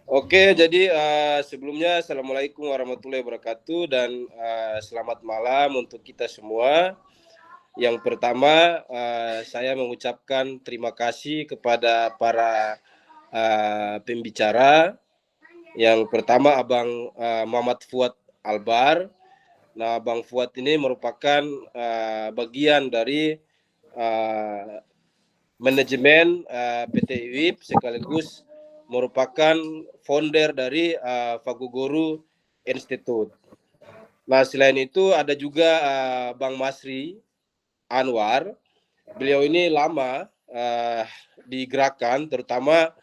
Oke, jadi sebelumnya Assalamualaikum warahmatullahi wabarakatuh dan selamat malam untuk kita semua. Yang pertama, saya mengucapkan terima kasih kepada para pembicara. Yang pertama Abang Muhammad Fuad Albar. Nah, Bang Fuad ini merupakan bagian dari manajemen PT IWIP sekaligus merupakan founder dari Faguguru Institute. Nah, selain itu ada juga Bang Masri Anwar. Beliau ini lama di gerakan, terutama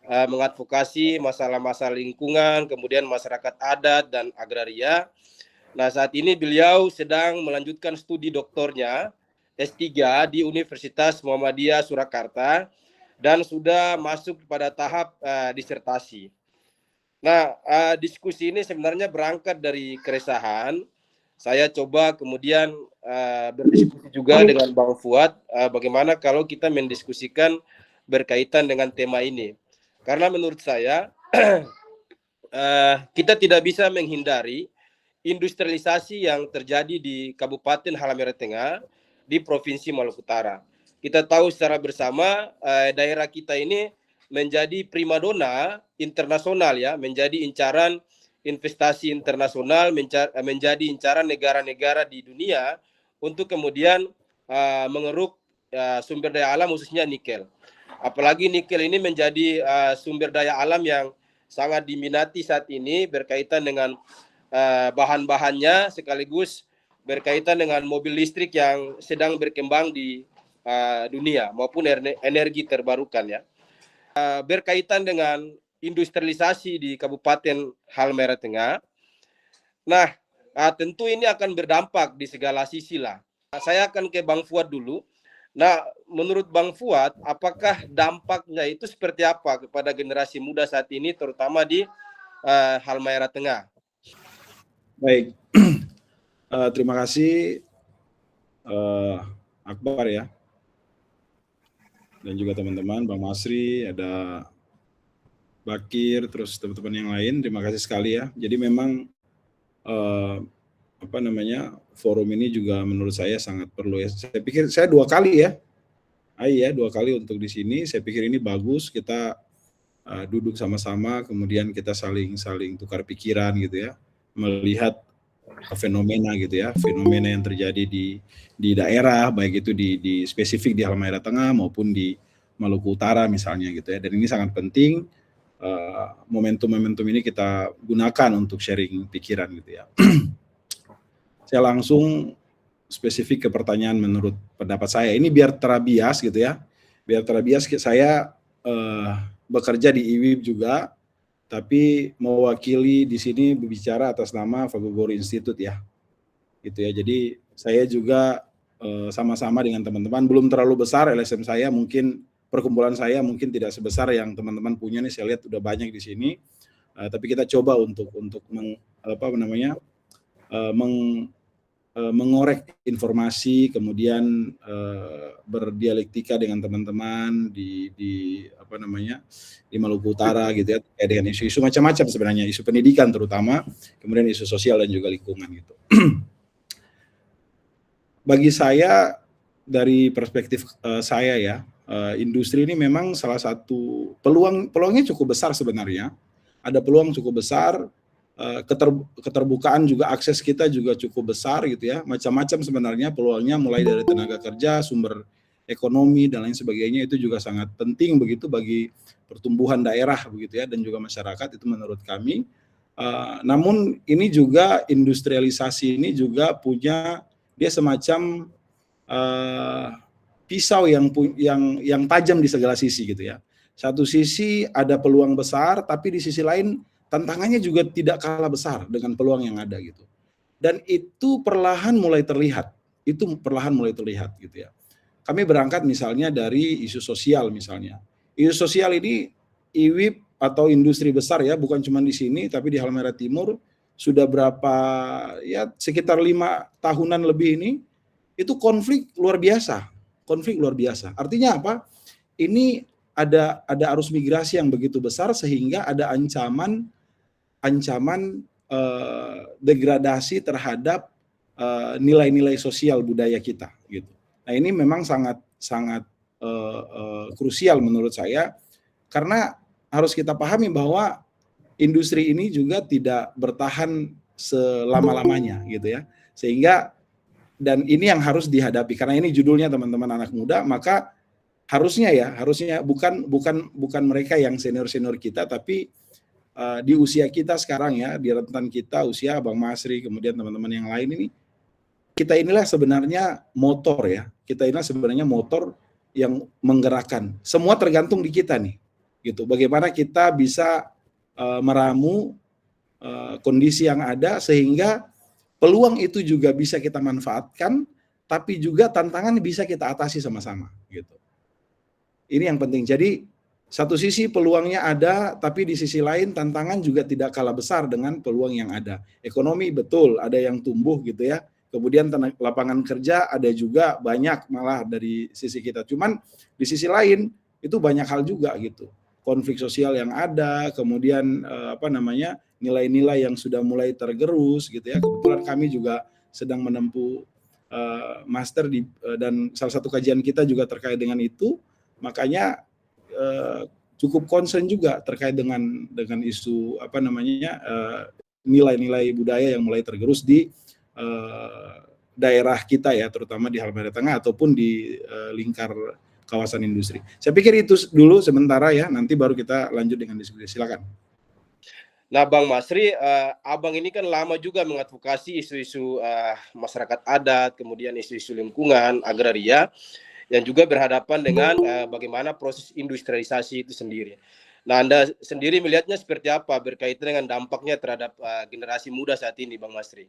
mengadvokasi masalah-masalah lingkungan, kemudian masyarakat adat dan agraria. Nah, saat ini beliau sedang melanjutkan studi doktornya S3 di Universitas Muhammadiyah Surakarta dan sudah masuk pada tahap disertasi. Nah, diskusi ini sebenarnya berangkat dari keresahan. Saya coba kemudian berdiskusi juga dengan Bang Fuad, bagaimana kalau kita mendiskusikan berkaitan dengan tema ini. Karena menurut saya kita tidak bisa menghindari industrialisasi yang terjadi di Kabupaten Halmahera Tengah di Provinsi Maluku Utara. Kita tahu secara bersama daerah kita ini menjadi primadona internasional ya, menjadi incaran investasi internasional, menjadi incaran negara-negara di dunia untuk kemudian mengeruk sumber daya alam khususnya nikel. Apalagi nikel ini menjadi sumber daya alam yang sangat diminati saat ini berkaitan dengan bahan-bahannya sekaligus berkaitan dengan mobil listrik yang sedang berkembang di dunia maupun energi terbarukan ya. Berkaitan dengan industrialisasi di Kabupaten Halmahera Tengah. Nah, tentu ini akan berdampak di segala sisi lah. Saya akan ke Bang Fuad dulu. Nah, menurut Bang Fuad, apakah dampaknya itu seperti apa kepada generasi muda saat ini, terutama di Halmahera Tengah? Baik, terima kasih Akbar ya, dan juga teman-teman, Bang Masri, ada Bakir, terus teman-teman yang lain, terima kasih sekali ya. Jadi memang forum ini juga menurut saya sangat perlu ya. Saya pikir saya 2 kali ya, 2 kali untuk di sini. Saya pikir ini bagus, kita duduk sama-sama, kemudian kita saling tukar pikiran gitu ya, melihat fenomena gitu ya, fenomena yang terjadi di daerah, baik itu di spesifik di Halmahera Tengah maupun di Maluku Utara misalnya gitu ya. Dan ini sangat penting, momentum-momentum ini kita gunakan untuk sharing pikiran gitu ya. Saya langsung spesifik ke pertanyaan menurut pendapat saya. Ini biar terabias gitu ya, biar terabias saya bekerja di IWIB juga, tapi mewakili di sini berbicara atas nama Faguguru Institute ya, gitu ya. Jadi saya juga sama-sama dengan teman-teman, belum terlalu besar LSM saya, mungkin perkumpulan saya mungkin tidak sebesar yang teman-teman punya nih. Saya lihat udah banyak di sini, tapi kita coba untuk mengorek informasi, kemudian berdialektika dengan teman-teman di Maluku Utara gitu ya, dengan isu-isu macam-macam sebenarnya, isu pendidikan terutama, kemudian isu sosial dan juga lingkungan gitu. Bagi saya dari perspektif saya ya, industri ini memang salah satu peluangnya cukup besar sebenarnya. Ada peluang cukup besar, keterbukaan juga, akses kita juga cukup besar gitu ya. Macam-macam sebenarnya peluangnya, mulai dari tenaga kerja, sumber ekonomi dan lain sebagainya, itu juga sangat penting begitu bagi pertumbuhan daerah begitu ya, dan juga masyarakat, itu menurut kami. Namun ini juga, industrialisasi ini juga punya dia semacam pisau yang tajam di segala sisi gitu ya. Satu sisi ada peluang besar, tapi di sisi lain tantangannya juga tidak kalah besar dengan peluang yang ada gitu. Dan itu perlahan mulai terlihat. Gitu ya. Kami berangkat misalnya dari isu sosial misalnya. Isu sosial ini IWIP atau industri besar ya, bukan cuma di sini tapi di Halmahera Timur sudah berapa ya, sekitar 5 tahunan lebih ini, itu konflik luar biasa. Artinya apa? Ini ada arus migrasi yang begitu besar sehingga ada ancaman degradasi terhadap nilai-nilai sosial budaya kita gitu. Nah, ini memang sangat krusial menurut saya, karena harus kita pahami bahwa industri ini juga tidak bertahan selama-lamanya gitu ya. Sehingga, dan ini yang harus dihadapi, karena ini judulnya teman-teman anak muda, maka harusnya bukan mereka yang senior kita, tapi di usia kita sekarang ya, di rentan kita, usia Bang Masri, kemudian teman-teman yang lain ini, kita inilah sebenarnya motor ya. Kita inilah sebenarnya motor yang menggerakkan. Semua tergantung di kita nih. Gitu. Bagaimana kita bisa meramu kondisi yang ada sehingga peluang itu juga bisa kita manfaatkan, tapi juga tantangan bisa kita atasi sama-sama gitu. Ini yang penting. Jadi satu sisi peluangnya ada, tapi di sisi lain tantangan juga tidak kalah besar dengan peluang yang ada. Ekonomi betul ada yang tumbuh gitu ya. Kemudian lapangan kerja ada juga banyak malah dari sisi kita. Cuman di sisi lain itu banyak hal juga gitu. Konflik sosial yang ada, kemudian nilai-nilai yang sudah mulai tergerus gitu ya. Kebetulan kami juga sedang menempuh master dan salah satu kajian kita juga terkait dengan itu. Makanya cukup concern juga terkait dengan isu nilai-nilai budaya yang mulai tergerus di daerah kita ya, terutama di Halmahera Tengah ataupun di lingkar kawasan industri. Saya pikir itu dulu sementara ya, nanti baru kita lanjut dengan diskusi. Silakan. Nah, Bang Masri, Abang ini kan lama juga mengadvokasi isu-isu masyarakat adat, kemudian isu-isu lingkungan, agraria, yang juga berhadapan dengan bagaimana proses industrialisasi itu sendiri. Nah, Anda sendiri melihatnya seperti apa berkaitan dengan dampaknya terhadap generasi muda saat ini, Bang Masri?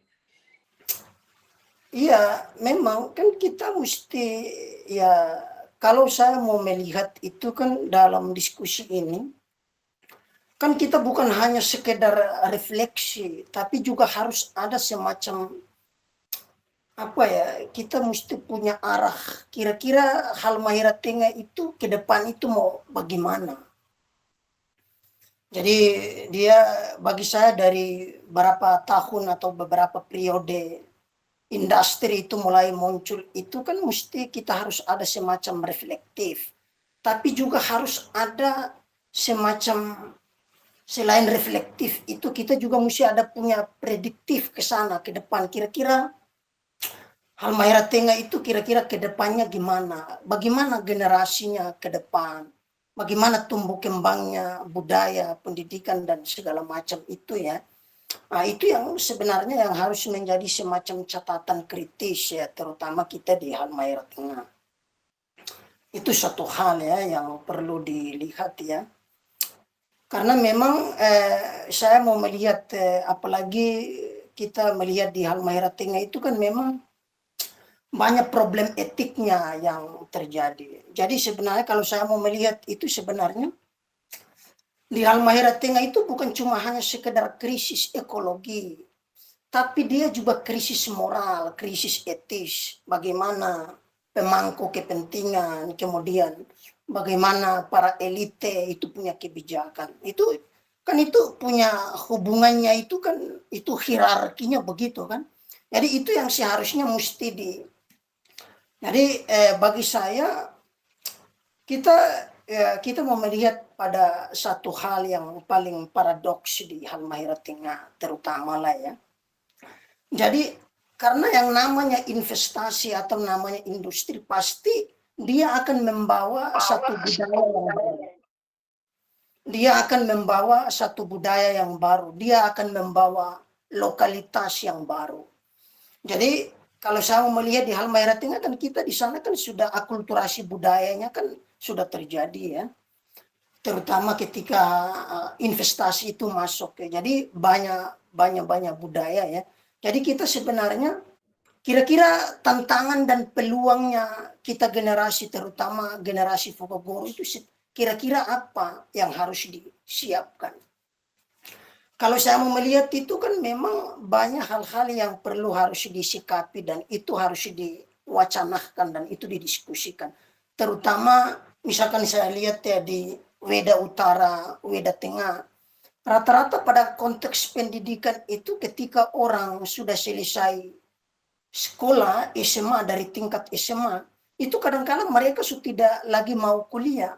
Iya, memang kan kita mesti, ya kalau saya mau melihat itu kan dalam diskusi ini, kan kita bukan hanya sekedar refleksi, tapi juga harus ada semacam kita mesti punya arah. Kira-kira Halmahera Tengah itu ke depan itu mau bagaimana? Jadi dia bagi saya dari beberapa tahun atau beberapa periode industri itu mulai muncul itu kan mesti kita harus ada semacam reflektif, tapi juga harus ada semacam selain reflektif itu kita juga mesti ada punya prediktif ke sana ke depan. Kira-kira Halmahera Tengah itu kira-kira ke depannya gimana? Bagaimana generasinya ke depan? Bagaimana tumbuh kembangnya budaya, pendidikan dan segala macam itu ya. Nah, itu yang sebenarnya yang harus menjadi semacam catatan kritis ya, terutama kita di Halmahera Tengah. Itu satu hal ya yang perlu dilihat ya. Karena memang saya mau melihat apalagi kita melihat di Halmahera Tengah itu kan memang banyak problem etiknya yang terjadi. Jadi sebenarnya kalau saya mau melihat itu sebenarnya di Halmahera Tengah itu bukan cuma hanya sekedar krisis ekologi, tapi dia juga krisis moral, krisis etis. Bagaimana pemangku kepentingan, kemudian bagaimana para elite itu punya kebijakan. Itu kan itu punya hubungannya itu kan itu hierarkinya begitu kan. Jadi itu yang seharusnya mesti Jadi bagi saya kita mau melihat pada satu hal yang paling paradoks di Halmahera Tengah terutama lah ya. Jadi karena yang namanya investasi atau namanya industri pasti dia akan membawa satu budaya yang baru. Dia akan membawa satu budaya yang baru. Dia akan membawa lokalitas yang baru. Jadi kalau saya mau melihat di Halmahera Tengah kan kita di sana kan sudah akulturasi budayanya kan sudah terjadi ya, terutama ketika investasi itu masuk ya. Jadi banyak budaya ya. Jadi kita sebenarnya kira-kira tantangan dan peluangnya kita generasi terutama generasi Fokogoro itu kira-kira apa yang harus disiapkan. Kalau saya mau melihat itu kan memang banyak hal-hal yang perlu harus disikapi dan itu harus diwacanakan dan itu didiskusikan. Terutama misalkan saya lihat ya di Weda Utara, Weda Tengah, rata-rata pada konteks pendidikan itu ketika orang sudah selesai sekolah SMA dari tingkat SMA, itu kadang-kadang mereka sudah tidak lagi mau kuliah.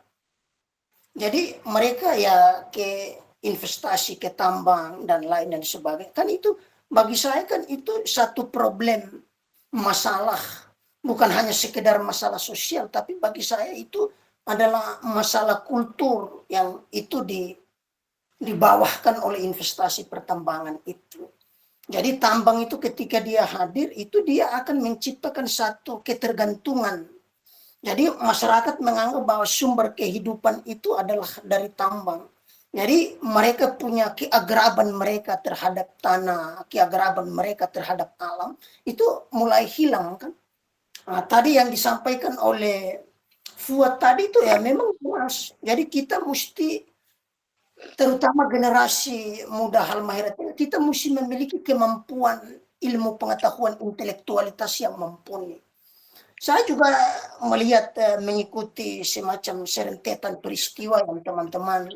Jadi mereka ya ke investasi, ke tambang dan lain dan sebagainya. Kan itu bagi saya kan itu satu problem, masalah. Bukan hanya sekedar masalah sosial, tapi bagi saya itu adalah masalah kultur yang itu dibawahkan oleh investasi pertambangan itu. Jadi tambang itu ketika dia hadir, itu dia akan menciptakan satu ketergantungan. Jadi masyarakat menganggap bahwa sumber kehidupan itu adalah dari tambang. Jadi mereka punya keagraban mereka terhadap tanah, keagraban mereka terhadap alam, itu mulai hilang kan. Nah, tadi yang disampaikan oleh Fuad tadi itu ya memang jelas. Jadi kita mesti, terutama generasi muda Halmahera, kita mesti memiliki kemampuan ilmu pengetahuan intelektualitas yang mumpuni. Saya juga melihat mengikuti semacam serentetan peristiwa yang teman-teman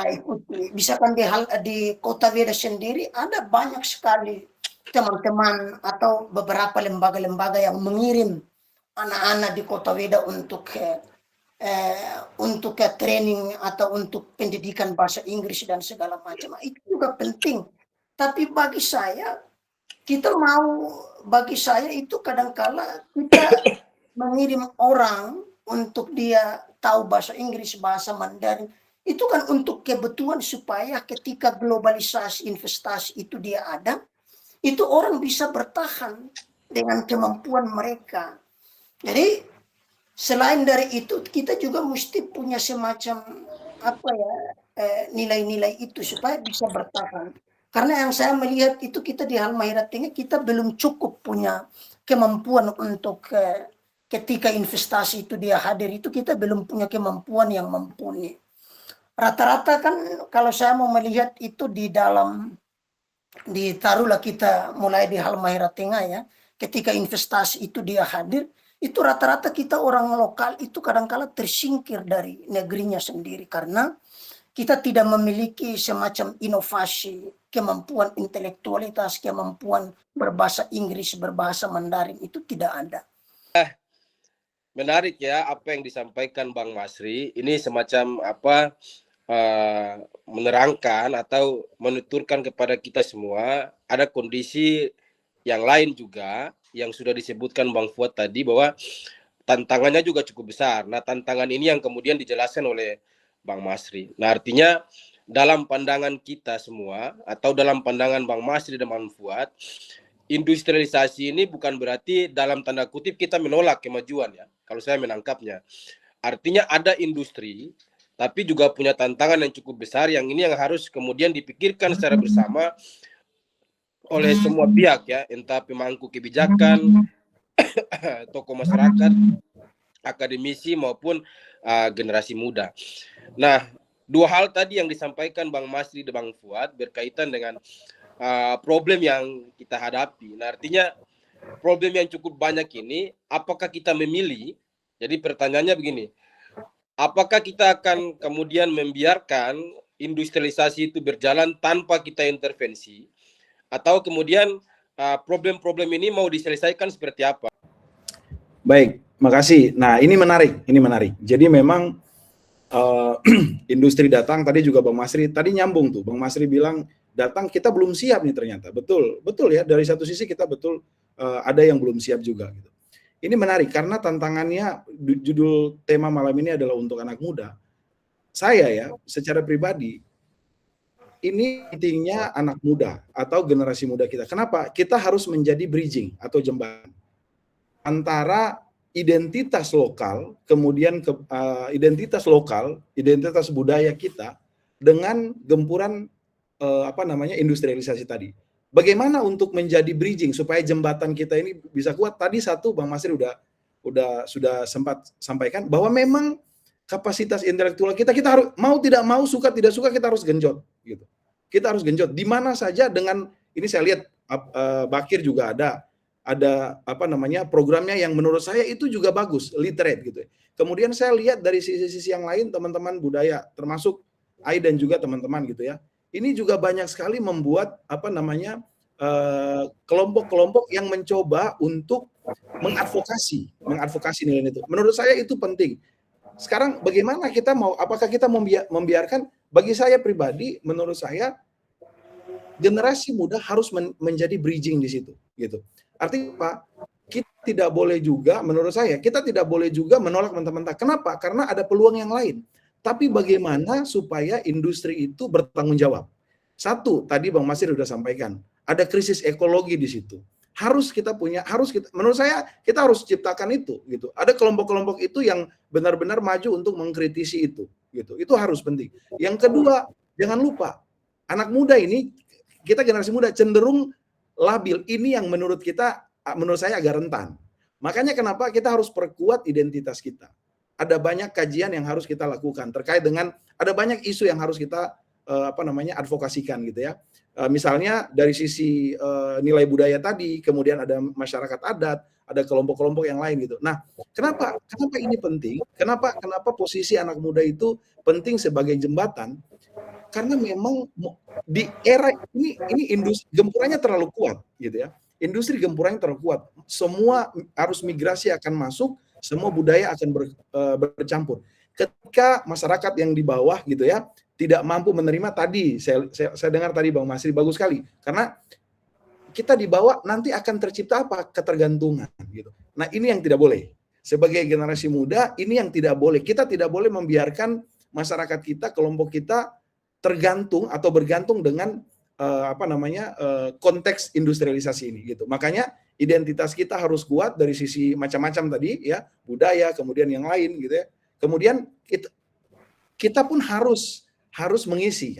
ikuti. Misalkan di Kota Weda sendiri ada banyak sekali teman-teman atau beberapa lembaga-lembaga yang mengirim anak-anak di Kota Weda untuk training atau untuk pendidikan bahasa Inggris dan segala macam. Itu juga penting. Tapi bagi saya itu kadang-kala kita mengirim orang untuk dia tahu bahasa Inggris, bahasa Mandarin, itu kan untuk kebutuhan supaya ketika globalisasi investasi itu dia ada, itu orang bisa bertahan dengan kemampuan mereka. Jadi selain dari itu kita juga mesti punya semacam nilai-nilai itu supaya bisa bertahan. Karena yang saya melihat itu kita di Halmahera Tengah kita belum cukup punya kemampuan untuk ketika investasi itu dia hadir itu kita belum punya kemampuan yang mumpuni. Rata-rata kan kalau saya mau melihat itu ditaruhlah kita mulai di Halmahera Tengah ya, ketika investasi itu dia hadir, itu rata-rata kita orang lokal itu kadang-kala tersingkir dari negerinya sendiri karena kita tidak memiliki semacam inovasi, kemampuan intelektualitas, kemampuan berbahasa Inggris, berbahasa Mandarin itu tidak ada. Menarik ya apa yang disampaikan Bang Masri. Ini semacam menerangkan atau menuturkan kepada kita semua ada kondisi yang lain juga yang sudah disebutkan Bang Fuad tadi bahwa tantangannya juga cukup besar. Nah, tantangan ini yang kemudian dijelaskan oleh Bang Masri. Nah, artinya dalam pandangan kita semua atau dalam pandangan Bang Masri dan Bang Fuad, industrialisasi ini bukan berarti dalam tanda kutip kita menolak kemajuan ya. Kalau saya menangkapnya, artinya ada industri tapi juga punya tantangan yang cukup besar yang ini yang harus kemudian dipikirkan secara bersama oleh semua pihak ya, entah pemangku kebijakan, tokoh masyarakat, akademisi maupun generasi muda. Nah, dua hal tadi yang disampaikan Bang Masri dan Bang Fuad berkaitan dengan problem yang kita hadapi. Nah, artinya problem yang cukup banyak ini, apakah kita memilih? Jadi pertanyaannya begini, apakah kita akan kemudian membiarkan industrialisasi itu berjalan tanpa kita intervensi? Atau kemudian problem-problem ini mau diselesaikan seperti apa? Baik, makasih. Nah, ini menarik. Jadi memang industri datang tadi juga Bang Masri tadi nyambung tuh. Bang Masri bilang datang kita belum siap nih ternyata. Betul ya. Dari satu sisi kita betul ada yang belum siap juga gitu. Ini menarik karena tantangannya judul tema malam ini adalah untuk anak muda. Saya ya secara pribadi ini pentingnya anak muda atau generasi muda kita. Kenapa? Kita harus menjadi bridging atau jembatan antara identitas lokal, kemudian identitas budaya kita dengan gempuran industrialisasi tadi. Bagaimana untuk menjadi bridging supaya jembatan kita ini bisa kuat? Tadi satu Bang Masri sudah sempat sampaikan bahwa memang kapasitas intelektual kita harus mau tidak mau, suka tidak suka kita harus genjot gitu. Kita harus genjot di mana saja dengan ini saya lihat Bakir juga ada ada apa namanya programnya yang menurut saya itu juga bagus, literate gitu. Kemudian saya lihat dari sisi-sisi yang lain teman-teman budaya, termasuk Ai dan juga teman-teman gitu ya. Ini juga banyak sekali membuat apa namanya kelompok-kelompok yang mencoba untuk mengadvokasi nilai itu. Menurut saya itu penting. Sekarang bagaimana kita apakah kita membiarkan, bagi saya pribadi, menurut saya generasi muda harus menjadi bridging di situ, gitu. Artinya apa? Kita tidak boleh juga, menurut saya, kita tidak boleh juga menolak mentah-mentah. Kenapa? Karena ada peluang yang lain. Tapi bagaimana supaya industri itu bertanggung jawab? Satu, tadi Bang Masir sudah sampaikan, ada krisis ekologi di situ. Menurut saya kita harus ciptakan itu, gitu. Ada kelompok-kelompok itu yang benar-benar maju untuk mengkritisi itu, gitu. Itu harus penting. Yang kedua, jangan lupa anak muda ini, kita generasi muda cenderung labil. Ini yang menurut saya agak rentan. Makanya kenapa kita harus perkuat identitas kita. Ada banyak kajian yang harus kita lakukan terkait dengan, ada banyak isu yang harus kita advokasikan gitu ya. Misalnya dari sisi nilai budaya tadi, kemudian ada masyarakat adat, ada kelompok-kelompok yang lain gitu. Nah, kenapa ini penting? Kenapa posisi anak muda itu penting sebagai jembatan? Karena memang di era ini industri gempurannya terlalu kuat gitu ya. Industri gempurannya terlalu kuat. Semua arus migrasi akan masuk, semua budaya akan bercampur. Ketika masyarakat yang di bawah gitu ya tidak mampu menerima, tadi saya dengar tadi Bang Masri bagus sekali, karena kita di bawah nanti akan tercipta apa? Ketergantungan gitu. Nah, ini yang tidak boleh. Sebagai generasi muda, ini yang tidak boleh. Kita tidak boleh membiarkan masyarakat kita, kelompok kita tergantung atau bergantung dengan konteks industrialisasi ini gitu. Makanya identitas kita harus kuat dari sisi macam-macam tadi ya, budaya, kemudian yang lain gitu ya. Kemudian kita pun harus mengisi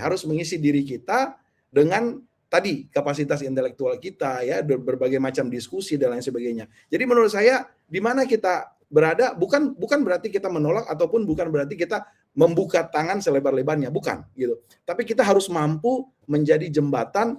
diri kita dengan tadi kapasitas intelektual kita ya, berbagai macam diskusi dan lain sebagainya. Jadi menurut saya di mana kita berada bukan berarti kita menolak ataupun bukan berarti kita membuka tangan selebar-lebarnya, bukan gitu. Tapi kita harus mampu menjadi jembatan.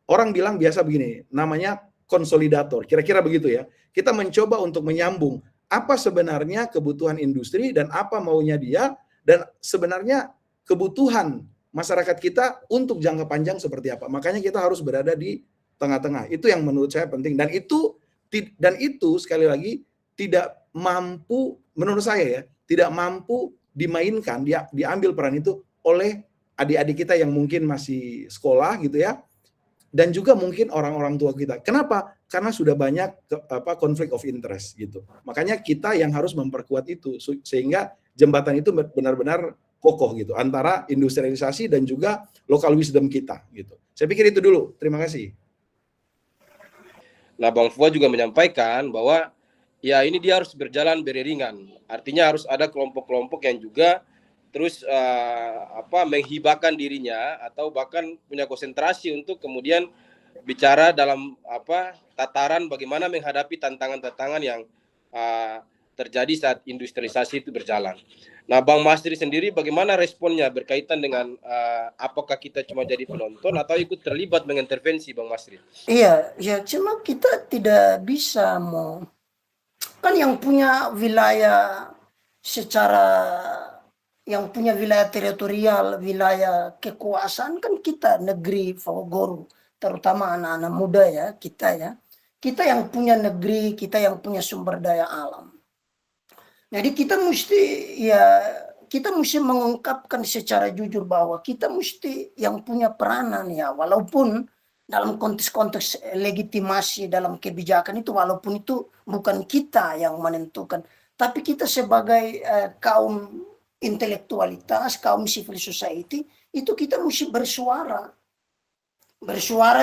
Orang bilang biasa begini, namanya konsolidator. Kira-kira begitu ya. Kita mencoba untuk menyambung apa sebenarnya kebutuhan industri dan apa maunya dia, dan sebenarnya kebutuhan masyarakat kita untuk jangka panjang seperti apa. Makanya kita harus berada di tengah-tengah. Itu yang menurut saya penting, dan itu sekali lagi tidak mampu, menurut saya ya, tidak mampu dimainkan, diambil peran itu oleh adik-adik kita yang mungkin masih sekolah gitu ya, dan juga mungkin orang-orang tua kita. Kenapa? Karena sudah banyak konflik of interest gitu. Makanya kita yang harus memperkuat itu sehingga jembatan itu benar-benar kokoh gitu antara industrialisasi dan juga local wisdom kita gitu. Saya pikir itu dulu. Terima kasih. Nah, Bang Fuad juga menyampaikan bahwa ya ini dia harus berjalan beriringan. Artinya harus ada kelompok-kelompok yang juga terus menghibahkan dirinya atau bahkan punya konsentrasi untuk kemudian bicara dalam tataran bagaimana menghadapi tantangan-tantangan yang terjadi saat industrialisasi itu berjalan. Nah, Bang Masri sendiri bagaimana responnya berkaitan dengan apakah kita cuma jadi penonton atau ikut terlibat mengintervensi, Bang Masri? Iya, ya cuma kita tidak bisa kan yang punya wilayah yang punya wilayah teritorial, wilayah kekuasaan kan kita, negeri Fawagoro, terutama anak-anak muda ya, kita yang punya negeri, kita yang punya sumber daya alam. Jadi kita mesti mengungkapkan secara jujur bahwa kita mesti yang punya peranan ya, walaupun dalam konteks-konteks legitimasi dalam kebijakan itu, walaupun itu bukan kita yang menentukan, tapi kita sebagai kaum intelektualitas, kaum civil society, itu kita mesti bersuara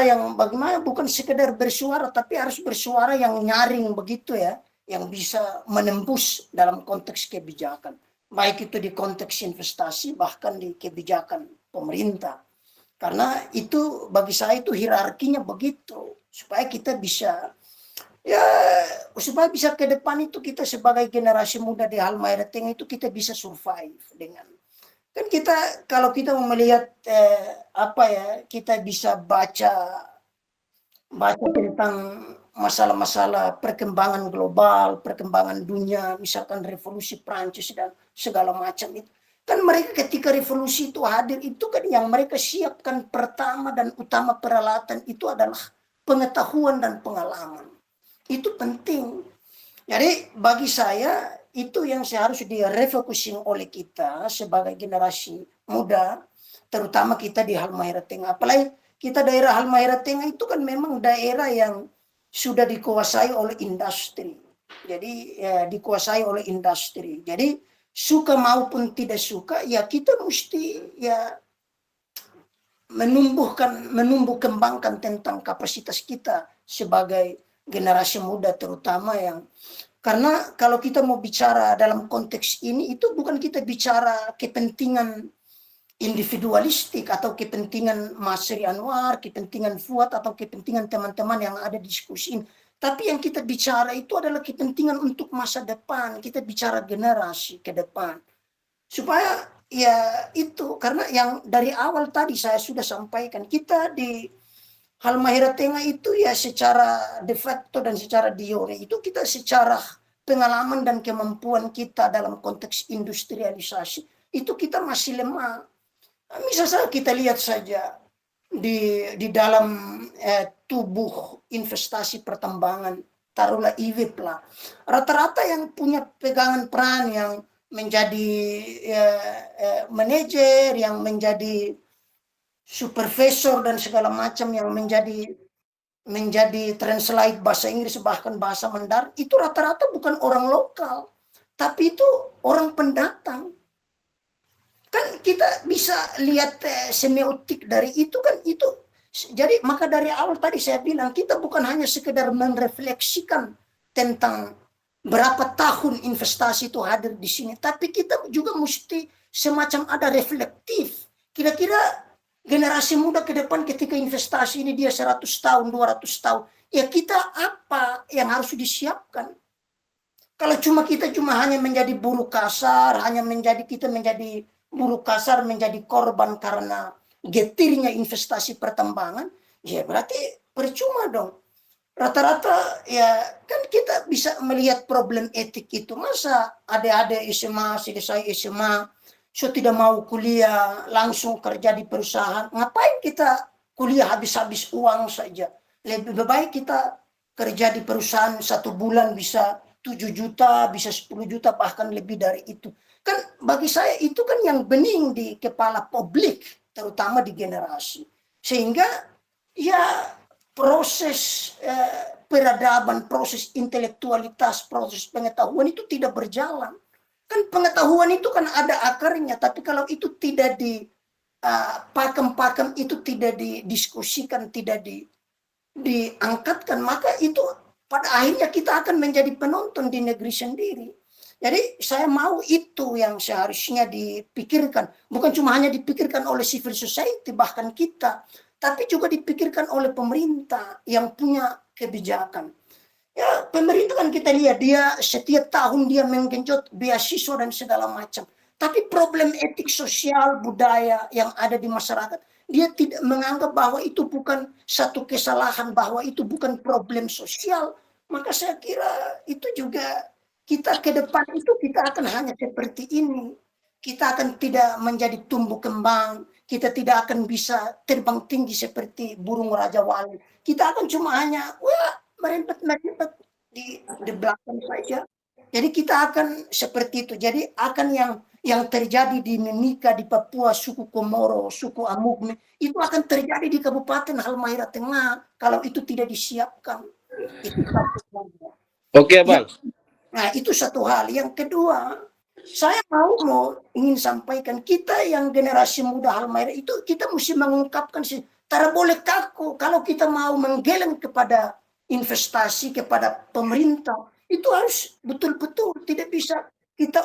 yang bagaimana, bukan sekedar bersuara, tapi harus bersuara yang nyaring begitu ya, yang bisa menembus dalam konteks kebijakan, baik itu di konteks investasi bahkan di kebijakan pemerintah. Karena itu bagi saya itu hierarkinya begitu, supaya kita bisa supaya bisa ke depan itu kita sebagai generasi muda di Halmahera Tengah itu kita bisa survive dengan, kan kita kalau kita mau melihat kita bisa baca tentang masalah-masalah perkembangan global, perkembangan dunia, misalkan revolusi Prancis dan segala macam itu. Kan mereka ketika revolusi itu hadir, itu kan yang mereka siapkan pertama dan utama peralatan itu adalah pengetahuan dan pengalaman. Itu penting. Jadi bagi saya itu yang seharusnya direfocusing oleh kita sebagai generasi muda, terutama kita di Halmahera Tengah. Apalagi kita daerah Halmahera Tengah itu kan memang daerah yang sudah dikuasai oleh industri. Jadi ya, dikuasai oleh industri. Jadi suka maupun tidak suka ya kita mesti ya menumbuh kembangkan tentang kapasitas kita sebagai generasi muda, terutama yang karena kalau kita mau bicara dalam konteks ini itu bukan kita bicara kepentingan individualistik atau kepentingan Mas Sri Anwar, kepentingan Fuad atau kepentingan teman-teman yang ada di diskusi ini. Tapi yang kita bicara itu adalah kepentingan untuk masa depan. Kita bicara generasi ke depan. Supaya ya itu, karena yang dari awal tadi saya sudah sampaikan, kita di Halmahera Tengah itu ya secara de facto dan secara de jure itu kita secara pengalaman dan kemampuan kita dalam konteks industrialisasi itu kita masih lemah. Misalnya kita lihat saja di dalam tubuh investasi pertambangan, taruhlah IWIP lah. Rata-rata yang punya pegangan peran yang menjadi manajer, yang menjadi supervisor dan segala macam, yang menjadi translate bahasa Inggris bahkan bahasa Mandarin, itu rata-rata bukan orang lokal, tapi itu orang pendatang. Kan kita bisa lihat semiotik dari itu kan itu. Jadi maka dari awal tadi saya bilang kita bukan hanya sekedar merefleksikan tentang berapa tahun investasi itu hadir di sini, tapi kita juga mesti semacam ada reflektif. Kira-kira generasi muda ke depan ketika investasi ini dia 100 tahun, 200 tahun, ya kita apa yang harus disiapkan? Kalau kita hanya menjadi buruh kasar, kita menjadi buruh kasar, menjadi korban karena getirnya investasi pertambangan, ya berarti percuma dong. Rata-rata ya kan kita bisa melihat problem etik itu. Masa adik-adik SMA, selesai SMA, tidak mau kuliah, langsung kerja di perusahaan. Ngapain kita kuliah habis-habis uang saja? Lebih baik kita kerja di perusahaan 1 bulan bisa 7 juta, bisa 10 juta, bahkan lebih dari itu. Kan bagi saya itu kan yang bening di kepala publik, terutama di generasi. Sehingga ya proses peradaban, proses intelektualitas, proses pengetahuan itu tidak berjalan. Kan pengetahuan itu kan ada akarnya, tapi kalau itu tidak pakem-pakem, itu tidak didiskusikan, tidak diangkatkan, maka itu pada akhirnya kita akan menjadi penonton di negeri sendiri. Jadi saya mau itu yang seharusnya dipikirkan. Bukan cuma hanya dipikirkan oleh civil society, bahkan kita. Tapi juga dipikirkan oleh pemerintah yang punya kebijakan. Ya, pemerintah kan kita lihat, dia setiap tahun dia menggenjot beasiswa dan segala macam. Tapi problem etik sosial, budaya yang ada di masyarakat, dia tidak menganggap bahwa itu bukan satu kesalahan, bahwa itu bukan problem sosial. Maka saya kira itu juga kita ke depan itu kita akan hanya seperti ini. Kita akan tidak menjadi tumbuh kembang. Kita tidak akan bisa terbang tinggi seperti burung Raja Wali. Kita akan cuma hanya merempet-merempet di belakang saja. Jadi kita akan seperti itu. Jadi akan yang terjadi di Mimika, di Papua, suku Komoro, suku Amugme, itu akan terjadi di Kabupaten Halmahera Tengah kalau itu tidak disiapkan. Itu Oke, Bang. Nah, itu satu hal. Yang kedua, saya ingin sampaikan, kita yang generasi muda Halmahera itu kita mesti mengungkapkan sih, tak boleh kaku kalau kita mau menggeleng kepada investasi, kepada pemerintah, itu harus betul-betul, tidak bisa kita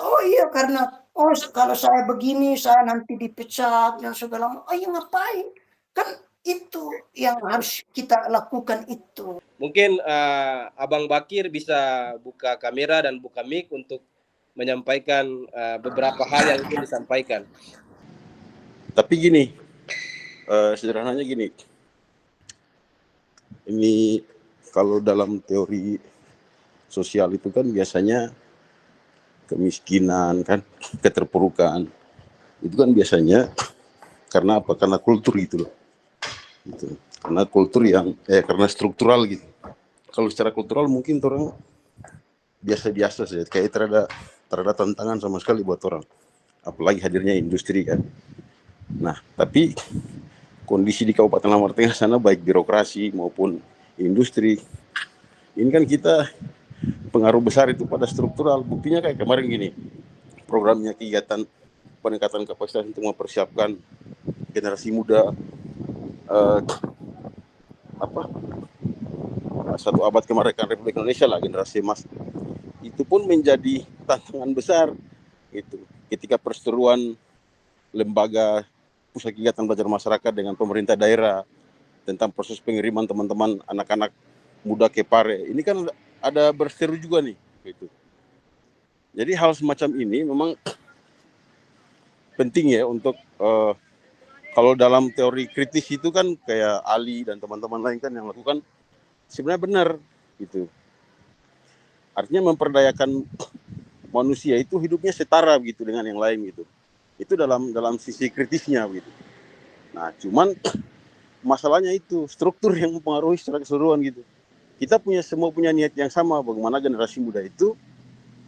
karena kalau saya begini saya nanti dipecat dan segala macam. Ya ngapain? Kan itu yang harus kita lakukan itu. Mungkin Abang Bakir bisa buka kamera dan buka mic untuk menyampaikan beberapa hal yang ingin disampaikan. Tapi gini, sederhananya gini, ini kalau dalam teori sosial itu kan biasanya kemiskinan kan, keterpurukan itu kan biasanya karena apa? Karena kultur gitu loh. Gitu. Karena kultur yang karena struktural gitu. Kalau secara kultural mungkin orang biasa-biasa saja, kayak terada tantangan sama sekali buat orang. Apalagi hadirnya industri kan. Nah, tapi kondisi di Kabupaten Halmahera Tengah sana baik birokrasi maupun industri, ini kan kita pengaruh besar itu pada struktural. Buktinya kayak kemarin gini, programnya kegiatan peningkatan kapasitas untuk mempersiapkan generasi muda satu abad kemerdekaan Republik Indonesia lah, generasi emas. Itu pun menjadi tantangan besar itu ketika perseteruan lembaga pusat kegiatan belajar masyarakat dengan pemerintah daerah tentang proses pengiriman teman-teman anak-anak muda ke Pare. Ini kan ada berseteru juga nih gitu. Jadi hal semacam ini memang penting ya untuk kalau dalam teori kritis itu kan kayak Ali dan teman-teman lain kan yang lakukan sebenarnya benar gitu. Artinya memperdayakan manusia itu hidupnya setara gitu dengan yang lain gitu. Itu dalam sisi kritisnya gitu. Nah, cuman masalahnya itu struktur yang mempengaruhi secara keseluruhan gitu. Kita semua punya niat yang sama, bagaimana generasi muda itu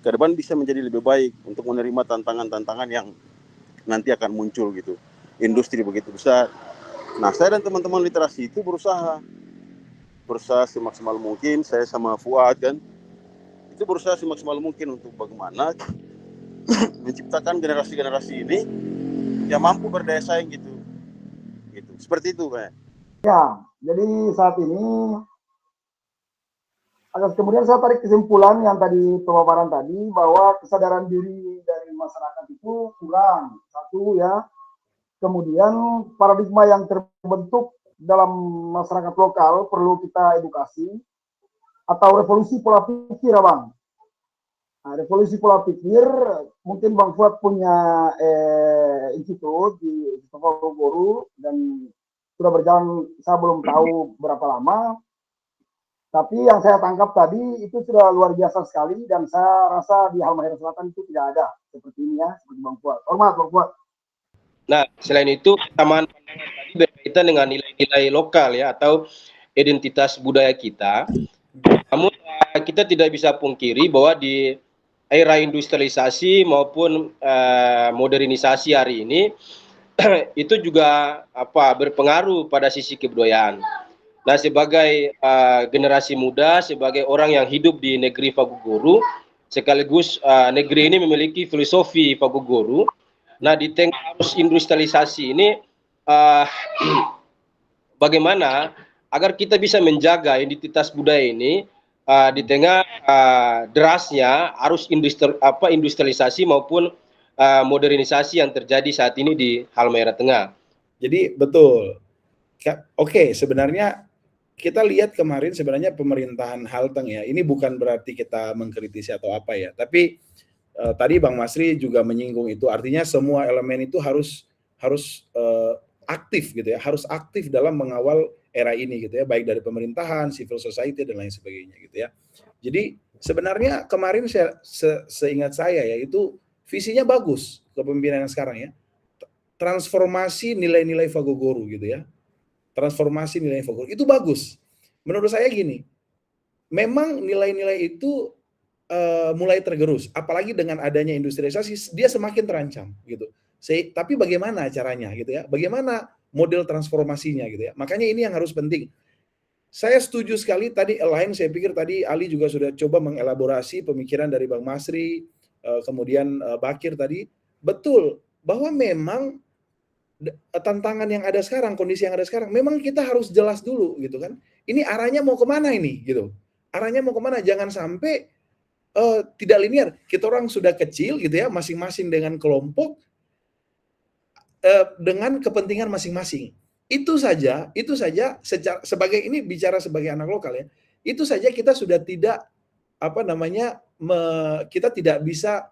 ke depan bisa menjadi lebih baik untuk menerima tantangan-tantangan yang nanti akan muncul gitu. Industri begitu besar. Nah, saya dan teman-teman literasi itu berusaha semaksimal mungkin, saya sama Fuad kan, itu berusaha semaksimal mungkin untuk bagaimana menciptakan generasi-generasi ini yang mampu berdaya saing gitu. Seperti itu, Pak. Ya, jadi saat ini kemudian saya tarik kesimpulan yang tadi pemaparan tadi bahwa kesadaran diri dari masyarakat itu kurang. Satu ya. Kemudian paradigma yang terbentuk dalam masyarakat lokal perlu kita edukasi atau revolusi pola pikir, Bang. Nah, revolusi pola pikir mungkin Bang Fuad punya institut di Guru dan sudah berjalan, saya belum tahu berapa lama, tapi yang saya tangkap tadi itu sudah luar biasa sekali dan saya rasa di Halmahera Selatan itu tidak ada seperti ini ya, seperti Bang Fuad. Hormat Bang Fuad. Nah, selain itu kesamaan pandangan tadi berkaitan dengan nilai-nilai lokal ya atau identitas budaya kita. Namun kita tidak bisa pungkiri bahwa di era industrialisasi maupun modernisasi hari ini itu juga berpengaruh pada sisi kebudayaan. Nah, sebagai generasi muda, sebagai orang yang hidup di negeri Faguguru, sekaligus negeri ini memiliki filosofi Faguguru. Nah, di tengah arus industrialisasi ini, bagaimana agar kita bisa menjaga identitas budaya ini di tengah derasnya arus industrialisasi maupun modernisasi yang terjadi saat ini di Halmahera Tengah. Jadi betul. Oke, sebenarnya kita lihat kemarin sebenarnya pemerintahan Halteng ya. Ini bukan berarti kita mengkritisi atau apa ya, tapi tadi Bang Masri juga menyinggung itu, artinya semua elemen itu harus aktif gitu ya, harus aktif dalam mengawal era ini gitu ya, baik dari pemerintahan, civil society dan lain sebagainya gitu ya. Jadi sebenarnya kemarin seingat saya ya, itu visinya bagus kepemimpinan yang sekarang ya, transformasi nilai-nilai Fagogoro gitu ya, transformasi nilai Fagogoro itu bagus. Menurut saya gini, memang nilai-nilai itu mulai tergerus, apalagi dengan adanya industrialisasi dia semakin terancam gitu. Tapi bagaimana caranya gitu ya? Bagaimana model transformasinya gitu ya? Makanya ini yang harus penting. Saya setuju sekali tadi saya pikir tadi Ali juga sudah coba mengelaborasi pemikiran dari Bang Masri, kemudian Bakir tadi, betul bahwa memang tantangan yang ada sekarang, kondisi yang ada sekarang, memang kita harus jelas dulu gitu kan. Ini arahnya mau kemana ini gitu? Arahnya mau kemana? Jangan sampai tidak linear. Kita orang sudah kecil gitu ya, masing-masing dengan kelompok, dengan kepentingan masing-masing. Itu saja sebagai ini bicara sebagai anak lokal ya. Itu saja kita sudah tidak kita tidak bisa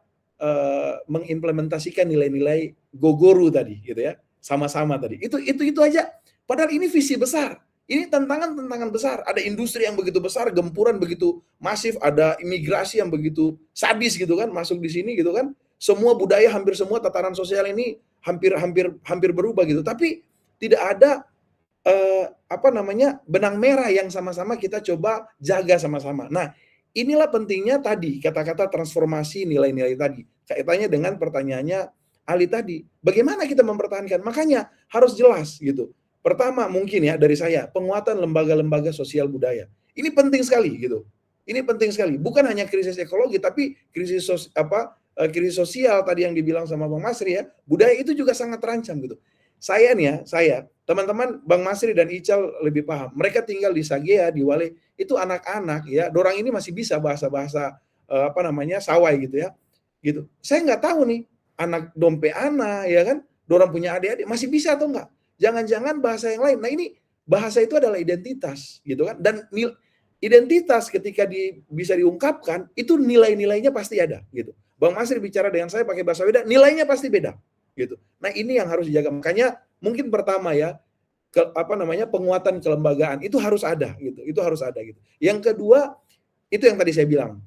mengimplementasikan nilai-nilai Gogoro tadi gitu ya. Sama-sama tadi. Itu aja. Padahal ini visi besar. Ini tantangan-tantangan besar. Ada industri yang begitu besar, gempuran begitu masif, ada imigrasi yang begitu sadis gitu kan, masuk di sini gitu kan. Semua budaya, hampir semua tataran sosial ini hampir berubah gitu. Tapi tidak ada benang merah yang sama-sama kita coba jaga sama-sama. Nah, inilah pentingnya tadi kata-kata transformasi nilai-nilai tadi. Kaitannya dengan pertanyaannya Ali tadi, bagaimana kita mempertahankan? Makanya harus jelas gitu. Pertama mungkin ya dari saya, penguatan lembaga-lembaga sosial budaya. Ini penting sekali gitu. Ini penting sekali. Bukan hanya krisis ekologi, tapi krisis sosial tadi yang dibilang sama Bang Masri ya. Budaya itu juga sangat terancam gitu. Saya nih ya, teman-teman Bang Masri dan Ical lebih paham. Mereka tinggal di Sagea, di Wale, itu anak-anak ya. Dorang ini masih bisa bahasa-bahasa sawai gitu ya. Gitu. Saya nggak tahu nih, anak dompe ana ya kan, dorang punya adik-adik masih bisa atau enggak? Jangan-jangan bahasa yang lain. Nah ini bahasa itu adalah identitas gitu kan, dan identitas ketika bisa diungkapkan itu nilai-nilainya pasti ada gitu. Bang Masri bicara dengan saya pakai bahasa beda, nilainya pasti beda gitu. Nah ini yang harus dijaga. Makanya mungkin pertama ya penguatan kelembagaan itu harus ada gitu. Itu harus ada gitu. Yang kedua itu yang tadi saya bilang,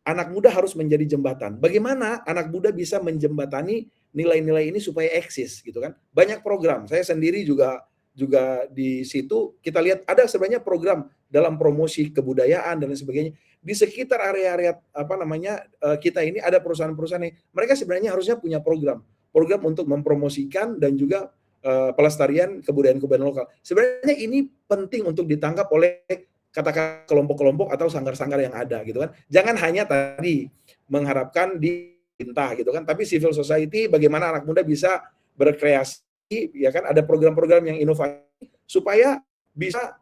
anak muda harus menjadi jembatan. Bagaimana anak muda bisa menjembatani nilai-nilai ini supaya eksis gitu kan? Banyak program. Saya sendiri juga di situ kita lihat ada sebenarnya program dalam promosi kebudayaan dan lain sebagainya. Di sekitar area-area kita ini ada perusahaan-perusahaan yang mereka sebenarnya harusnya punya program untuk mempromosikan dan juga pelestarian kebudayaan lokal. Sebenarnya ini penting untuk ditangkap oleh katakan kelompok-kelompok atau sanggar-sanggar yang ada gitu kan. Jangan hanya tadi mengharapkan di pemerintah gitu kan, tapi civil society bagaimana anak muda bisa berkreasi ya kan, ada program-program yang inovatif supaya bisa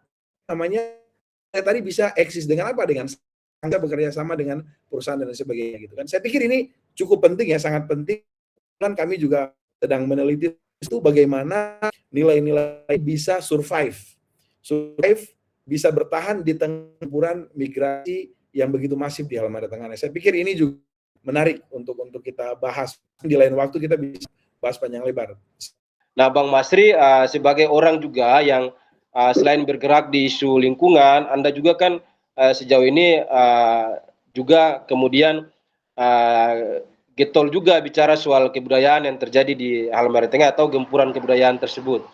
tadi bisa eksis dengan apa? Dengan sanggar bekerja sama dengan perusahaan dan sebagainya gitu kan. Saya pikir ini cukup penting ya, sangat penting. Dan kami juga sedang meneliti itu bagaimana nilai-nilai bisa survive bisa bertahan di tengah migrasi yang begitu masif di Halmahera Tengah. Saya pikir ini juga menarik untuk kita bahas. Di lain waktu kita bisa bahas panjang lebar. Nah, Bang Masri sebagai orang juga yang selain bergerak di isu lingkungan, Anda juga kan sejauh ini juga kemudian getol juga bicara soal kebudayaan yang terjadi di Halmahera Tengah atau gempuran kebudayaan tersebut.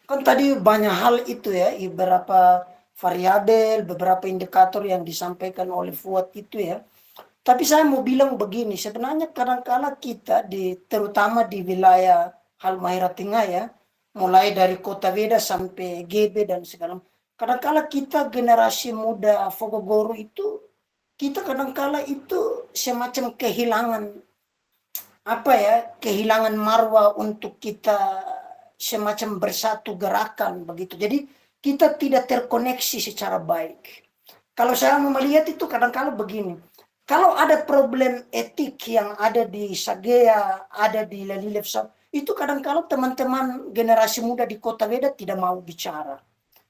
Kan tadi banyak hal itu ya, beberapa variabel, beberapa indikator yang disampaikan oleh Fuad itu ya. Tapi saya mau bilang begini, sebenarnya kadang-kala kita terutama di wilayah Halmahera Tengah ya, mulai dari Kota Weda sampai GB dan segala, kadang-kala kita generasi muda Fogogoro itu, kita kadang-kala itu semacam kehilangan marwah untuk kita semacam bersatu gerakan begitu. Jadi kita tidak terkoneksi secara baik. Kalau saya melihat itu kadang-kala begini, kalau ada problem etik yang ada di Sagea, ada di Lelilefsa, itu kadang-kala teman-teman generasi muda di Kota Weda tidak mau bicara.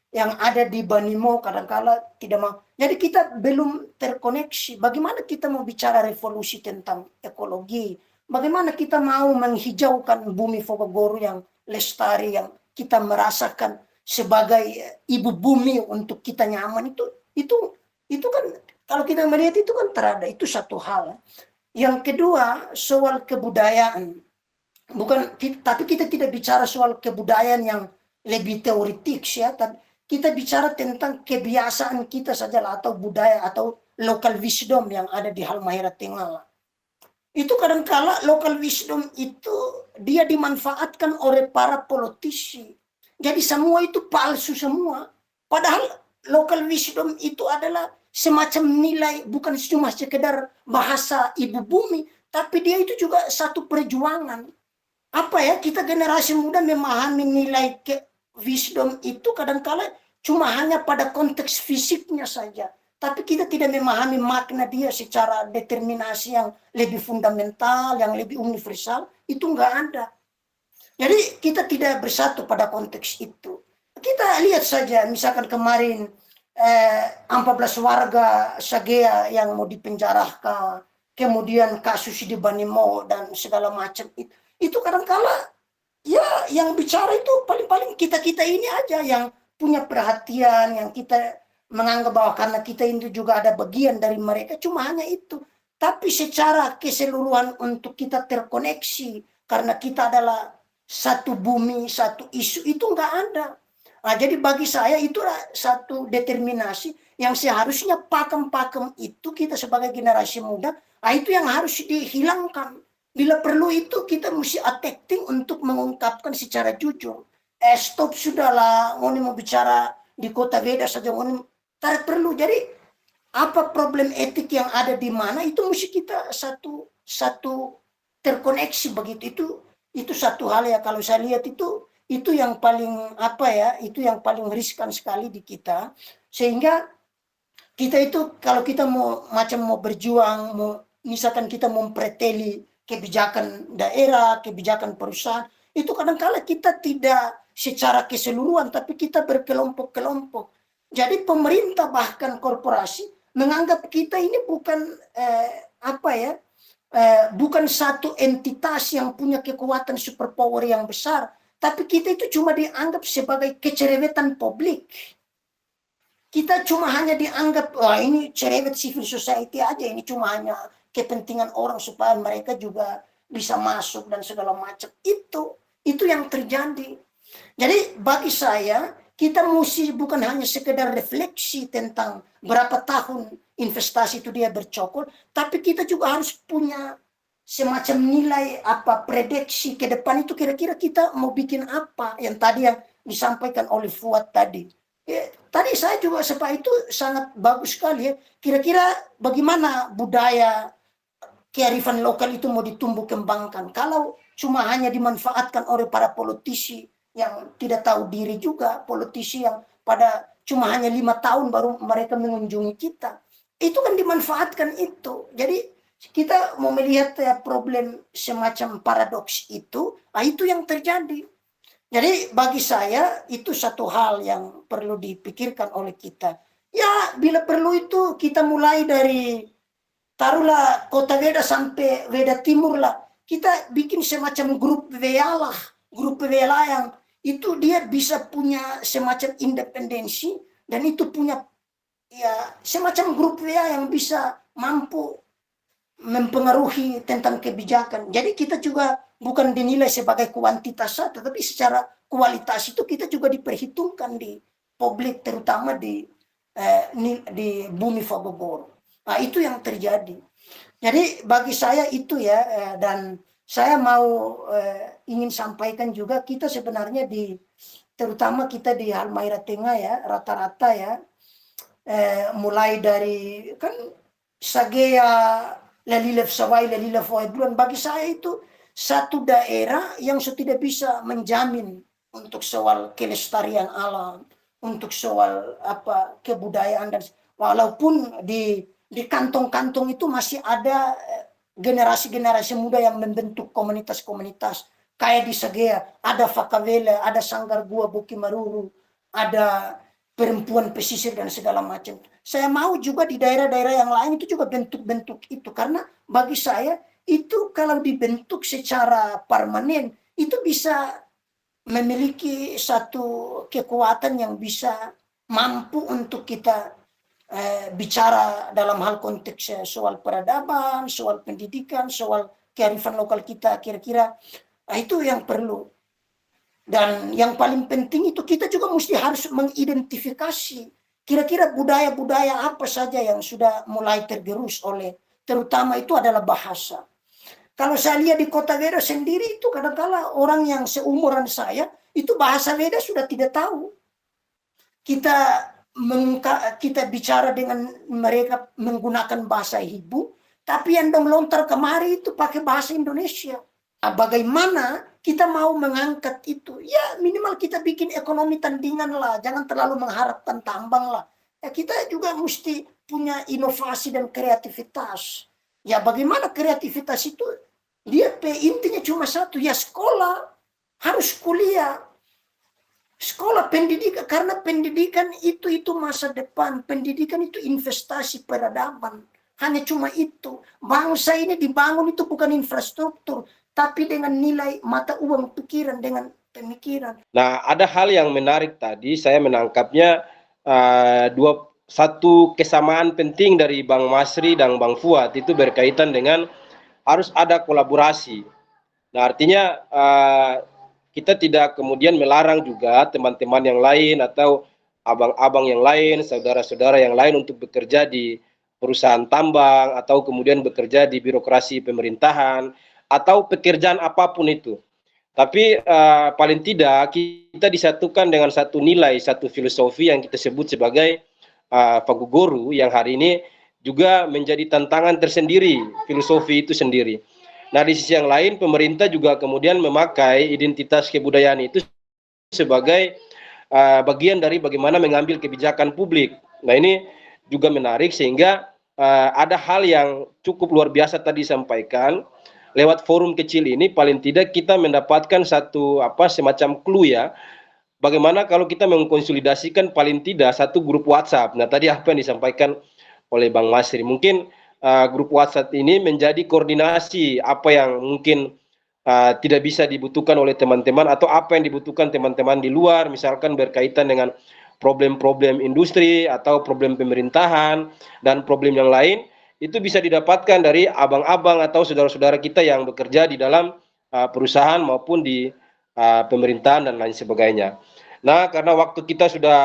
Yang ada di Banimo kadang-kala tidak mau. Jadi kita belum terkoneksi. Bagaimana kita mau bicara revolusi tentang ekologi? Bagaimana kita mau menghijaukan bumi Fogogoro yang lestari, yang kita merasakan sebagai ibu bumi untuk kita nyaman, itu kan kalau kita melihat itu kan terada, itu satu hal. Yang kedua soal kebudayaan, tapi kita tidak bicara soal kebudayaan yang lebih teoritik ya, tapi kita bicara tentang kebiasaan kita saja lah, atau budaya atau local wisdom yang ada di Halmahera Tengah. Itu kadang-kala local wisdom itu dia dimanfaatkan oleh para politisi. Jadi semua itu palsu semua. Padahal local wisdom itu adalah semacam nilai, bukan cuma sekedar bahasa ibu bumi, tapi dia itu juga satu perjuangan. Kita generasi muda memahami nilai wisdom itu kadang-kala cuma hanya pada konteks fisiknya saja. Tapi kita tidak memahami makna dia secara determinasi yang lebih fundamental, yang lebih universal, itu enggak ada. Jadi kita tidak bersatu pada konteks itu. Kita lihat saja, misalkan kemarin 14 warga Sagea yang mau dipenjarakan, kemudian kasus di Banimo dan segala macam itu kadang-kala ya yang bicara itu paling-paling kita ini aja yang punya perhatian, yang kita menganggap bahwa karena kita itu juga ada bagian dari mereka, cuma hanya itu. Tapi secara keseluruhan untuk kita terkoneksi, karena kita adalah satu bumi, satu isu, itu nggak ada. Nah, jadi bagi saya itulah satu determinasi yang seharusnya pakem-pakem itu kita sebagai generasi muda, itu yang harus dihilangkan. Bila perlu itu kita mesti attacking untuk mengungkapkan secara jujur. Stop sudahlah, ngoni mau bicara di kota Veda saja, ngoni tak perlu. Jadi apa problem etik yang ada di mana itu mesti kita satu terkoneksi begitu. Itu satu hal ya, kalau saya lihat itu yang paling itu yang paling riskan sekali di kita, sehingga kita itu kalau kita mau berjuang, misalkan kita mempreteli kebijakan daerah, kebijakan perusahaan, itu kadang-kala kita tidak secara keseluruhan, tapi kita berkelompok-kelompok. Jadi pemerintah bahkan korporasi menganggap kita ini bukan bukan satu entitas yang punya kekuatan superpower yang besar, tapi kita itu cuma dianggap sebagai kecerewetan publik. Kita cuma hanya dianggap, ini cerewet civil society aja, ini cuma hanya kepentingan orang supaya mereka juga bisa masuk dan segala macam. Itu yang terjadi. Jadi bagi saya, kita mesti bukan hanya sekedar refleksi tentang berapa tahun investasi itu dia bercokol, tapi kita juga harus punya semacam nilai prediksi ke depan itu kira-kira kita mau bikin apa, yang tadi yang disampaikan oleh Fuad tadi. Tadi saya juga sepak itu sangat bagus sekali ya. Kira-kira bagaimana budaya kearifan lokal itu mau ditumbuh kembangkan. Kalau cuma hanya dimanfaatkan oleh para politisi yang tidak tahu diri juga, politisi yang pada cuma hanya 5 tahun baru mereka mengunjungi kita. Itu kan dimanfaatkan itu. Jadi kita mau melihat problem semacam paradoks itu yang terjadi. Jadi bagi saya itu satu hal yang perlu dipikirkan oleh kita. Ya bila perlu itu kita mulai dari taruhlah kota Veda sampai Veda Timur lah. Kita bikin semacam grup WA lah. Grup WA yang itu dia bisa punya semacam independensi dan itu punya ya semacam grup WA yang bisa mampu mempengaruhi tentang kebijakan. Jadi kita juga bukan dinilai sebagai kuantitas saja, tetapi secara kualitas itu kita juga diperhitungkan di publik, terutama di bumi Fagogoro. Nah, itu yang terjadi. Jadi bagi saya itu ya, dan saya mau ingin sampaikan juga kita sebenarnya terutama kita di Halmahera Tengah ya, rata-rata ya, mulai dari kan Sagea, Lalilef Sawai, Lalilef Waibulan, bagi saya itu satu daerah yang tidak bisa menjamin untuk soal kelestarian alam, untuk soal kebudayaan, dan walaupun di kantong-kantong itu masih ada generasi-generasi muda yang membentuk komunitas-komunitas kayak di Sagea, ada Fakavela, ada Sanggar Gua Buki Maruru, ada perempuan pesisir dan segala macam. Saya mau juga di daerah-daerah yang lain itu juga bentuk-bentuk itu, karena bagi saya itu kalau dibentuk secara permanen itu bisa memiliki satu kekuatan yang bisa mampu untuk kita bicara dalam hal konteks soal peradaban, soal pendidikan, soal kearifan lokal kita, kira-kira itu yang perlu. Dan yang paling penting itu kita juga mesti harus mengidentifikasi kira-kira budaya-budaya apa saja yang sudah mulai tergerus oleh, terutama itu adalah bahasa. Kalau saya lihat di kota Veda sendiri itu kadang-kala orang yang seumuran saya itu bahasa Veda sudah tidak tahu. Kita bicara dengan mereka menggunakan bahasa Ibu, tapi yang melontar kemari itu pakai bahasa Indonesia. Nah, bagaimana kita mau mengangkat itu? Ya minimal kita bikin ekonomi tandingan lah, jangan terlalu mengharapkan tambang lah. Ya, kita juga mesti punya inovasi dan kreativitas. Ya bagaimana kreativitas itu? Dia intinya cuma satu, ya sekolah, harus kuliah. Sekolah, pendidikan, karena pendidikan itu masa depan, pendidikan itu investasi peradaban. Hanya cuma itu. Bangsa ini dibangun itu bukan infrastruktur, tapi dengan nilai mata uang pikiran, dengan pemikiran. Nah, ada hal yang menarik tadi, saya menangkapnya satu kesamaan penting dari Bang Masri dan Bang Fuad itu berkaitan dengan harus ada kolaborasi. Nah, artinya kita tidak kemudian melarang juga teman-teman yang lain atau abang-abang yang lain, saudara-saudara yang lain untuk bekerja di perusahaan tambang atau kemudian bekerja di birokrasi pemerintahan atau pekerjaan apapun itu. Tapi paling tidak kita disatukan dengan satu nilai, satu filosofi yang kita sebut sebagai Faguguru yang hari ini juga menjadi tantangan tersendiri, filosofi itu sendiri. Nah, di sisi yang lain pemerintah juga kemudian memakai identitas kebudayaan itu sebagai bagian dari bagaimana mengambil kebijakan publik. Nah, ini juga menarik sehingga ada hal yang cukup luar biasa tadi disampaikan lewat forum kecil ini. Paling tidak kita mendapatkan satu semacam clue ya, bagaimana kalau kita mengkonsolidasikan paling tidak satu grup WhatsApp. Nah, tadi apa yang disampaikan oleh Bang Masri, mungkin grup WhatsApp ini menjadi koordinasi apa yang mungkin tidak bisa dibutuhkan oleh teman-teman atau apa yang dibutuhkan teman-teman di luar, misalkan berkaitan dengan problem-problem industri atau problem pemerintahan dan problem yang lain, itu bisa didapatkan dari abang-abang atau saudara-saudara kita yang bekerja di dalam perusahaan maupun di pemerintahan dan lain sebagainya. Nah, karena waktu kita sudah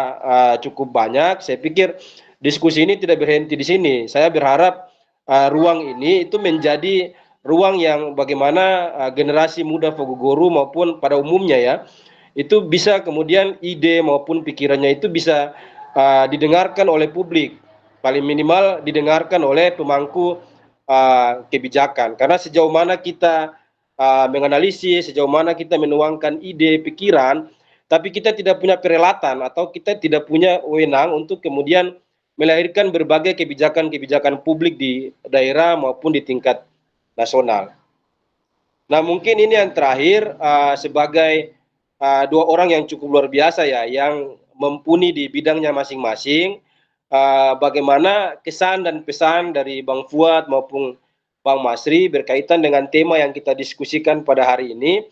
cukup banyak, saya pikir diskusi ini tidak berhenti di sini. Saya berharap ruang ini itu menjadi ruang yang bagaimana generasi muda Faguguru maupun pada umumnya ya, itu bisa kemudian ide maupun pikirannya itu bisa didengarkan oleh publik, paling minimal didengarkan oleh pemangku kebijakan. Karena sejauh mana kita menganalisis, sejauh mana kita menuangkan ide, pikiran, tapi kita tidak punya perhelatan atau kita tidak punya wewenang untuk kemudian melahirkan berbagai kebijakan-kebijakan publik di daerah maupun di tingkat nasional. Nah, mungkin ini yang terakhir sebagai dua orang yang cukup luar biasa ya, yang mumpuni di bidangnya masing-masing. Bagaimana kesan dan pesan dari Bang Fuad maupun Bang Masri berkaitan dengan tema yang kita diskusikan pada hari ini,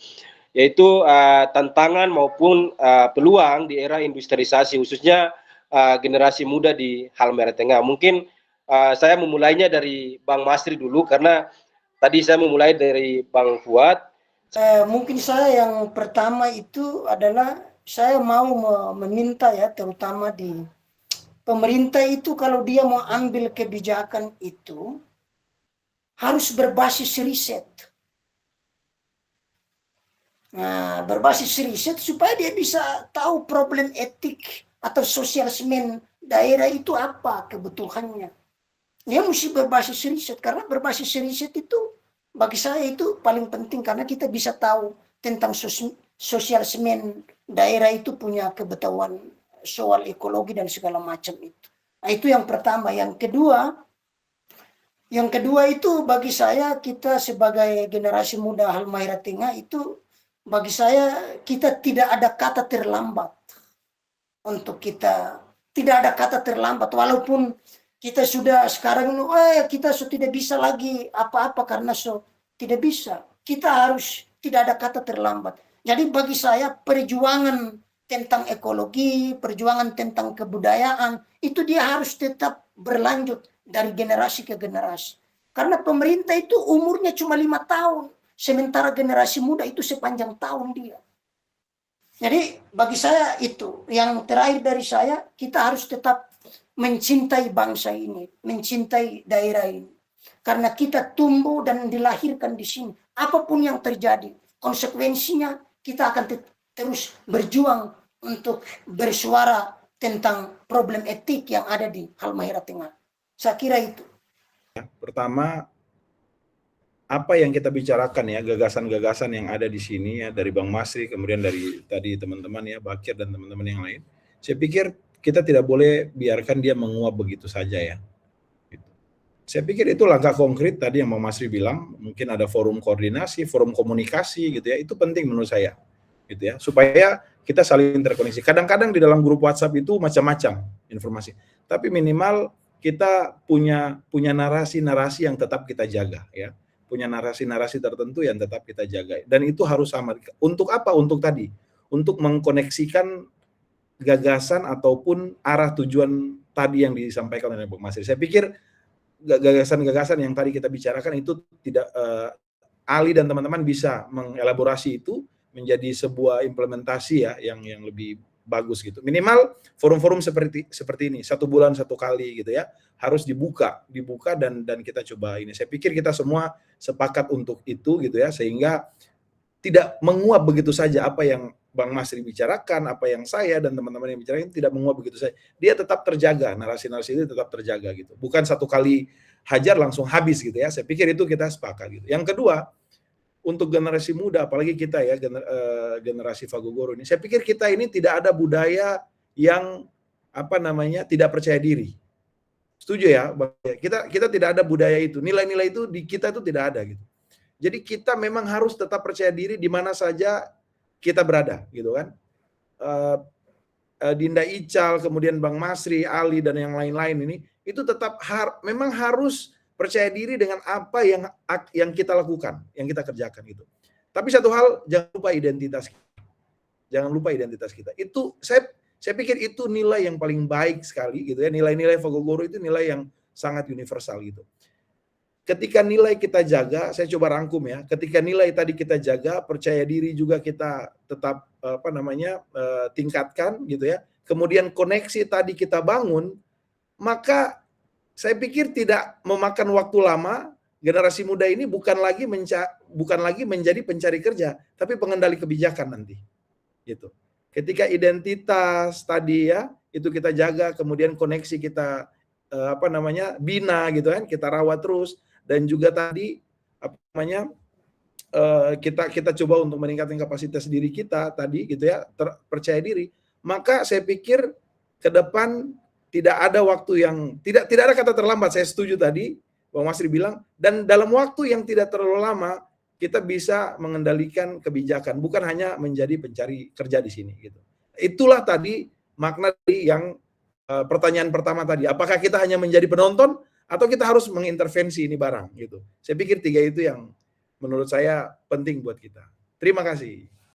yaitu tantangan maupun peluang di era industrialisasi, khususnya generasi muda di Halmahera Tengah. Mungkin saya memulainya dari Bang Masri dulu, karena tadi saya memulai dari Bang Fuad. Mungkin saya yang pertama itu adalah saya mau meminta ya, terutama di pemerintah itu kalau dia mau ambil kebijakan itu harus berbasis riset. Nah, berbasis riset supaya dia bisa tahu problem etik atau sosial semen daerah itu apa kebutuhannya. Dia mesti berbasis riset, karena berbasis riset itu bagi saya itu paling penting, karena kita bisa tahu tentang sosial semen daerah itu punya kebutuhan soal ekologi dan segala macam itu. Nah, itu yang pertama. Yang kedua itu bagi saya, kita sebagai generasi muda Halmahera Tengah itu, bagi saya kita tidak ada kata terlambat. Untuk kita tidak ada kata terlambat, walaupun kita sudah sekarang kita sudah tidak bisa lagi apa-apa karena tidak bisa. Kita harus tidak ada kata terlambat. Jadi bagi saya perjuangan tentang ekologi, perjuangan tentang kebudayaan itu dia harus tetap berlanjut dari generasi ke generasi. Karena pemerintah itu umurnya cuma 5 tahun, sementara generasi muda itu sepanjang tahun dia. Jadi bagi saya itu yang terakhir dari saya, kita harus tetap mencintai bangsa ini, mencintai daerah ini. Karena kita tumbuh dan dilahirkan di sini. Apapun yang terjadi, konsekuensinya kita akan terus berjuang untuk bersuara tentang problem etik yang ada di Halmahera Tengah. Saya kira itu. Pertama, apa yang kita bicarakan ya, gagasan-gagasan yang ada di sini ya, dari Bang Masri, kemudian dari tadi teman-teman ya, Bakir dan teman-teman yang lain, saya pikir kita tidak boleh biarkan dia menguap begitu saja ya. Saya pikir itu langkah konkret tadi yang Bang Masri bilang, mungkin ada forum koordinasi, forum komunikasi gitu ya, itu penting menurut saya, gitu ya, supaya kita saling terkoneksi. Kadang-kadang di dalam grup WhatsApp itu macam-macam informasi, tapi minimal kita punya narasi-narasi yang tetap kita jaga ya. Punya narasi-narasi tertentu yang tetap kita jaga. Dan itu harus sama. Untuk apa? Untuk tadi. untuk mengkoneksikan gagasan ataupun arah tujuan tadi yang disampaikan oleh Bang Masri. Saya pikir gagasan-gagasan yang tadi kita bicarakan itu tidak Ali dan teman-teman bisa mengelaborasi itu menjadi sebuah implementasi ya yang lebih bagus gitu. Minimal forum-forum seperti ini 1 bulan 1 kali gitu ya harus dibuka dan kita coba ini. Saya pikir kita semua sepakat untuk itu gitu ya sehingga tidak menguap begitu saja apa yang Bang Masri bicarakan, apa yang saya dan teman-teman yang bicarakan tidak menguap begitu saja. Dia tetap terjaga, narasi-narasi itu tetap terjaga gitu. Bukan 1 kali hajar langsung habis gitu ya. Saya pikir itu kita sepakat gitu. Yang kedua, untuk generasi muda, apalagi kita ya generasi Fagogoro ini, saya pikir kita ini tidak ada budaya yang tidak percaya diri. Setuju ya, Bang? Kita tidak ada budaya itu. Nilai-nilai itu di kita itu tidak ada gitu. Jadi kita memang harus tetap percaya diri di mana saja kita berada, gitu kan. Dinda Ical, kemudian Bang Masri, Ali dan yang lain-lain ini, itu tetap memang harus percaya diri dengan apa yang kita lakukan, yang kita kerjakan gitu. Tapi satu hal, jangan lupa identitas kita. Jangan lupa identitas kita. Itu saya pikir itu nilai yang paling baik sekali gitu ya. Nilai-nilai Fagogoro itu nilai yang sangat universal gitu. Ketika nilai kita jaga, saya coba rangkum ya. Ketika nilai tadi kita jaga, percaya diri juga kita tetap tingkatkan gitu ya. Kemudian koneksi tadi kita bangun, maka saya pikir tidak memakan waktu lama. Generasi muda ini bukan lagi menjadi pencari kerja, tapi pengendali kebijakan nanti. Gitu. Ketika identitas tadi ya itu kita jaga, kemudian koneksi kita bina gitu kan, kita rawat terus. Dan juga tadi kita coba untuk meningkatkan kapasitas diri kita tadi gitu ya, percaya diri. Maka saya pikir ke depan tidak ada waktu yang tidak ada kata terlambat. Saya setuju tadi Bang Masri bilang, dan dalam waktu yang tidak terlalu lama kita bisa mengendalikan kebijakan, bukan hanya menjadi pencari kerja di sini gitu. Itulah tadi makna yang pertanyaan pertama tadi, apakah kita hanya menjadi penonton atau kita harus mengintervensi ini barang gitu. Saya pikir 3 itu yang menurut saya penting buat kita. Terima kasih.